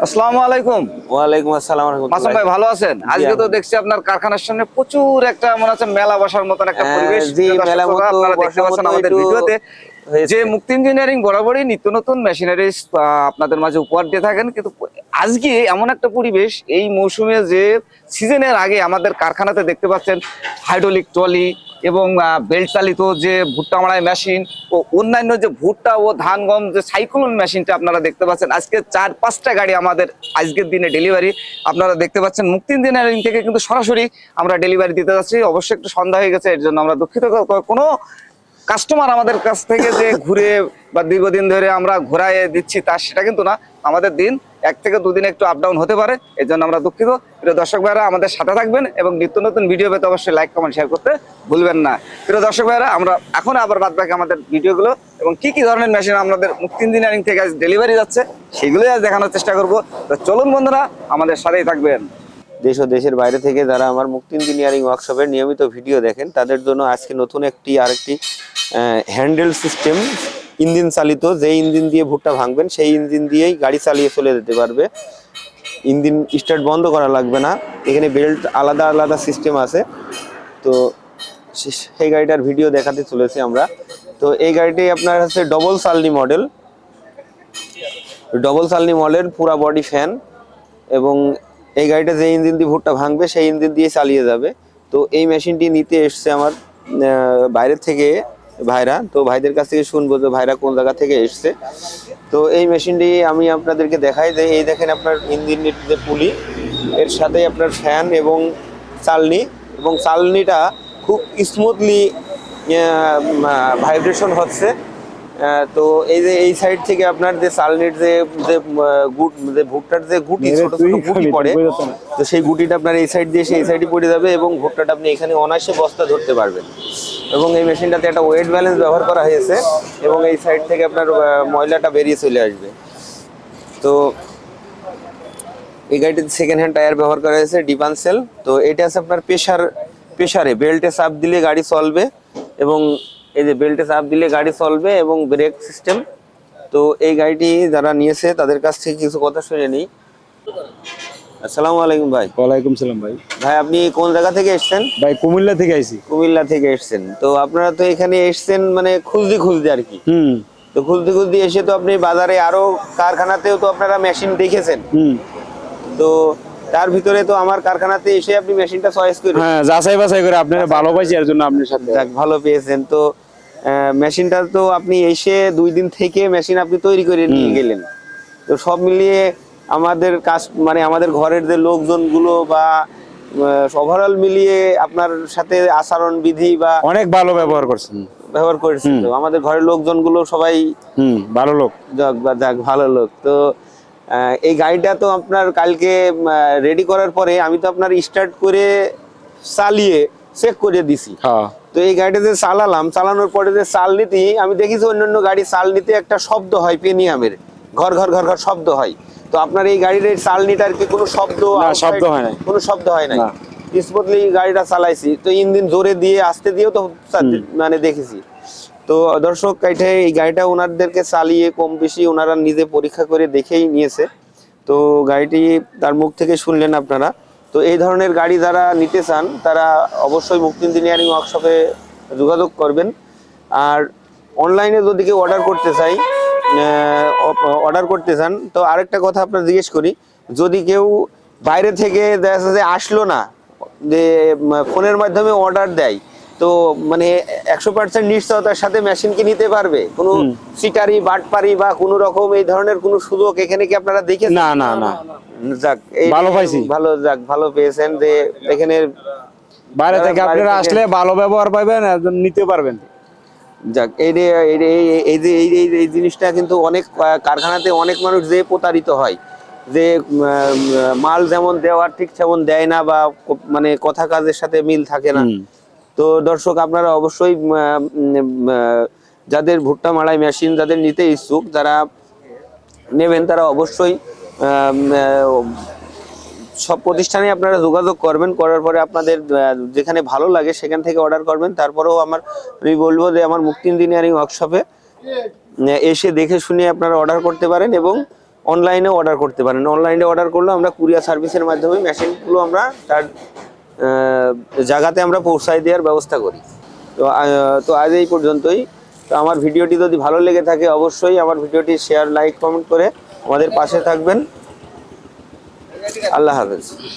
আসসালামু আলাইকুম। ওয়ালাইকুম আসসালাম মাসুম ভাই ভালো আছেন? আজকে তো দেখছি আপনার কারখানার সামনে প্রচুর একটা মনে হচ্ছে মেলা বসার মতন একটা পরিবেশ। জি, মেলা মতো আপনারা দেখতে পাচ্ছেন আমাদের ভিডিওতে যে মুক্তি ইঞ্জিনিয়ারিং বরাবরই নিত্য নতুন মেশিনারিজ আপনাদের মাঝে উপহার দিয়ে থাকেন, কিন্তু আজকে এমন একটা পরিবেশ এই মৌসুমে যে সিজনের আগে আমাদের কারখানাতে দেখতে পাচ্ছেন হাইড্রোলিক ট্রলি এবং বেল্ট চালিত যে ভুট্টা মাড়াই মেশিন ও অন্যান্য যে ভুট্টা ও ধান গম যে সাইক্লোন মেশিনটা আপনারা দেখতে পাচ্ছেন। আজকে 4-5টা গাড়ি আমাদের আজকের দিনে ডেলিভারি আপনারা দেখতে পাচ্ছেন মুক্তি ইঞ্জিনিয়ারিং থেকে, কিন্তু সরাসরি আমরা ডেলিভারি দিতে যাচ্ছি। অবশ্যই একটু সন্ধ্যা হয়ে গেছে, এর জন্য আমরা দুঃখিত। কোনো কাস্টমার আমাদের কাছ থেকে যে ঘুরে বা দীর্ঘদিন ধরে আমরা ঘোরায় দিচ্ছি তা সেটা কিন্তু না। আমাদের দিন 1 থেকে 2 দিন একটু আপ ডাউন হতে পারে, এর জন্য আমরা দুঃখিত। প্রিয় দর্শক ভাইরা, আমাদের সাথে থাকবেন এবং নিত্য নতুন ভিডিও পেতে অবশ্যই লাইক কমেন্ট শেয়ার করতে ভুলবেন না। প্রিয় দর্শক ভাইরা, আমরা এখন আবার বাদ বাকি আমাদের ভিডিওগুলো এবং কি কি ধরনের মেশিন আমাদের মুক্তি ইঞ্জিনিয়ারিং থেকে আজ ডেলিভারি যাচ্ছে সেগুলোই আজ দেখানোর চেষ্টা করব। তো চলুন বন্ধুরা, আমাদের সাথেই থাকবেন। দেশ ও দেশের বাইরে থেকে যারা আমার মুক্তি ইঞ্জিনিয়ারিং ওয়ার্কশপের নিয়মিত ভিডিও দেখেন তাদের জন্য আজকে নতুন আরেকটি হ্যান্ডেল সিস্টেম, ইঞ্জিন চালিত। যে ইঞ্জিন দিয়ে ভুট্টা ভাঙবেন সেই ইঞ্জিন দিয়েই গাড়ি চালিয়ে চলে যেতে পারবে, ইঞ্জিন স্টার্ট বন্ধ করা লাগবে না। এখানে বেল্ট আলাদা আলাদা সিস্টেম আছে। তো সেই গাড়িটার ভিডিও দেখাতে চলেছি আমরা। তো এই গাড়িটি আপনার হচ্ছে ডবল সালনি মডেল, পুরা বডি ফ্যান, এবং এই গাড়িটা যে ইঞ্জিন দিয়ে ভুট্টা ভাঙবে সেই ইঞ্জিন দিয়ে চালিয়ে যাবে। তো এই মেশিনটি নিতে এসছে আমার বাইরের থেকে ভাইরা। তো ভাইদের কাছ থেকে শুনবো যে ভাইরা কোন জায়গা থেকে এসছে। তো এই মেশিনটি আমি আপনাদেরকে দেখাই যে এই দেখেন আপনার ইঞ্জিনের যে পুলি, এর সাথে আপনার ফ্যান এবং চালনিটা খুব স্মুথলি ভাইব্রেশন হচ্ছে। তো এই যে এই সাইড থেকে আপনার যে চালনির যে ভুট্টার যে গুটি, ছোট ছোট গুটি পড়ে, তো সেই গুটিটা আপনার এই সাইড দিয়ে সেই সাইডে পড়ে যাবে এবং ভুট্টাটা আপনি এখানে অনায়াসে বস্তা ধরতে পারবেন। এবং এই মেশিনটাতে একটা ওয়েট ব্যালেন্স ব্যবহার করা হয়েছে এবং এই সাইড থেকে আপনার ময়লাটা বেরিয়ে চলে আসবে। তো এই গাড়িটিতে সেকেন্ড হ্যান্ড টায়ার ব্যবহার করা হয়েছে ডিপানসেল। তো এটা আছে আপনার প্রেসারে বেল্টে চাপ দিলে গাড়ি চলবে, এবং এই যে বেল্টে চাপ দিলে গাড়ি চলবে এবং ব্রেক সিস্টেম। তো এই গাড়িটি যারা নিয়েছে তাদের কাছ থেকে কিছু কথা শুনে নিই। আসসালামু আলাইকুম ভাই। ওয়ালাইকুম সালাম ভাই। ভাই আপনি কোন জায়গা থেকে এসেছেন? ভাই কুমিল্লা থেকে আইছি। কুমিল্লা থেকে এসেছেন। তো আপনারা তো এখানে এসেছেন মানে খুঁজতে আর কি। তো খুঁজতে এসে তো আপনি বাজারে আরো কারখানাতেও তো আপনারা মেশিন দেখেছেন। তো তার ভিতরে তো আমার কারখানাতে এসে আপনি মেশিনটা চয়েস করে, হ্যাঁ, যাচাই বাছাই করে আপনারা ভালো পাইছি, এর জন্য আপনার সাথে ভালো পেয়েছেন। তো মেশিনটা তো আপনি এসে 2 দিন থেকে মেশিন আপনি তৈরি করে নিয়ে গেলেন। তো সব মিলিয়ে আমাদের কাজ মানে আমাদের ঘরের যে লোকজনগুলো বা ওভারঅল মিলিয়ে আপনার সাথে আচরণ বিধি বা অনেক ভালো ব্যবহার করেছেন। তো আমাদের ঘরের লোকজনগুলো সবাই ভালো লোক, যাক ভালো লোক। তো এই গাড়িটা তো আপনার কালকে রেডি করার পরে আমি তো আপনার স্টার্ট করে চালিয়ে চেক করে দিছি। তো এই গাড়িটা যে চালানোর পরে যে চাল নিতে আমি দেখেছি অন্যান্য গাড়ি চাল নিতে একটা শব্দ হয়, পেনিয়ামের ঘর ঘর ঘর ঘর শব্দ হয়। তো আপনার এই গাড়ির এই চালনিটার কি কোনো শব্দ হয় না? কোনো শব্দ হয় না, স্মুথলি গাড়িটা চালাইছি। তো ইঞ্জিন জোরে দিয়ে আস্তে দিয়েও তো মানে দেখেছি। তো দর্শক এই গাড়িটা ওনাদেরকে চালিয়ে কম বেশি ওনারা নিজে পরীক্ষা করে দেখেই নিয়েছে। তো গাড়িটি তার মুখ থেকে শুনলেন আপনারা। তো এই ধরনের গাড়ি যারা নিতে চান তারা অবশ্যই মুক্তি ইঞ্জিনিয়ারিং ওয়ার্কশপে যোগাযোগ করবেন। আর অনলাইনে যদি কেউ অর্ডার করতে চান, তো আরেকটা কথা আপনার জিজ্ঞেস করি, যদি কেউ বাইরে থেকে দেখা যাচ্ছে যে আসলো না, যে ফোনের মাধ্যমে অর্ডার দেয়, তো মানে 100% নিশ্চয়তার সাথে মেশিন কি নিতে পারবে? কোনো সিটারি বাটপারি বা কোনো রকম এই ধরনের কোনো সুযোগ এখানে কি আপনারা দেখেছেন? না। যাক, ভালো পাইছি। ভালো পেয়েছেন যে এখানে বাইরে থেকে আপনারা আসলে ভালো ব্যবহার পাবেন, একজন নিতে পারবেন। যাক, এই জিনিসটা কিন্তু অনেক কারখানাতে অনেক মানুষ যে প্রতারিত হয়, যে মাল যেমন দেওয়ার ঠিক তেমন দেয় না বা মানে কথা কাজের সাথে মিল থাকে না। তো দর্শক আপনারা অবশ্যই যাদের ভুট্টা মাড়াই মেশিন যাদের নিতে ইচ্ছুক, যারা নেবেন তারা অবশ্যই সব প্রতিষ্ঠানে আপনারা যোগাযোগ করবেন। করার পরে আপনাদের যেখানে ভালো লাগে সেখান থেকে অর্ডার করবেন। তারপরেও আমি বলবো যে আমার মুক্তি ইঞ্জিনিয়ারিং ওয়ার্কশপে এসে দেখে শুনে আপনারা অর্ডার করতে পারেন এবং অনলাইনে অর্ডার করতে পারেন। অনলাইনে অর্ডার করলে আমরা কুরিয়ার সার্ভিসের মাধ্যমে মেশিনগুলো আমরা তার জায়গাতে আমরা পৌঁছায় দেওয়ার ব্যবস্থা করি। তো আজ এই পর্যন্তই। তো আমার ভিডিওটি যদি ভালো লেগে থাকে অবশ্যই আমার ভিডিওটি শেয়ার, লাইক, কমেন্ট করে আমাদের পাশে থাকবেন। আল্লাহ হাফেজ।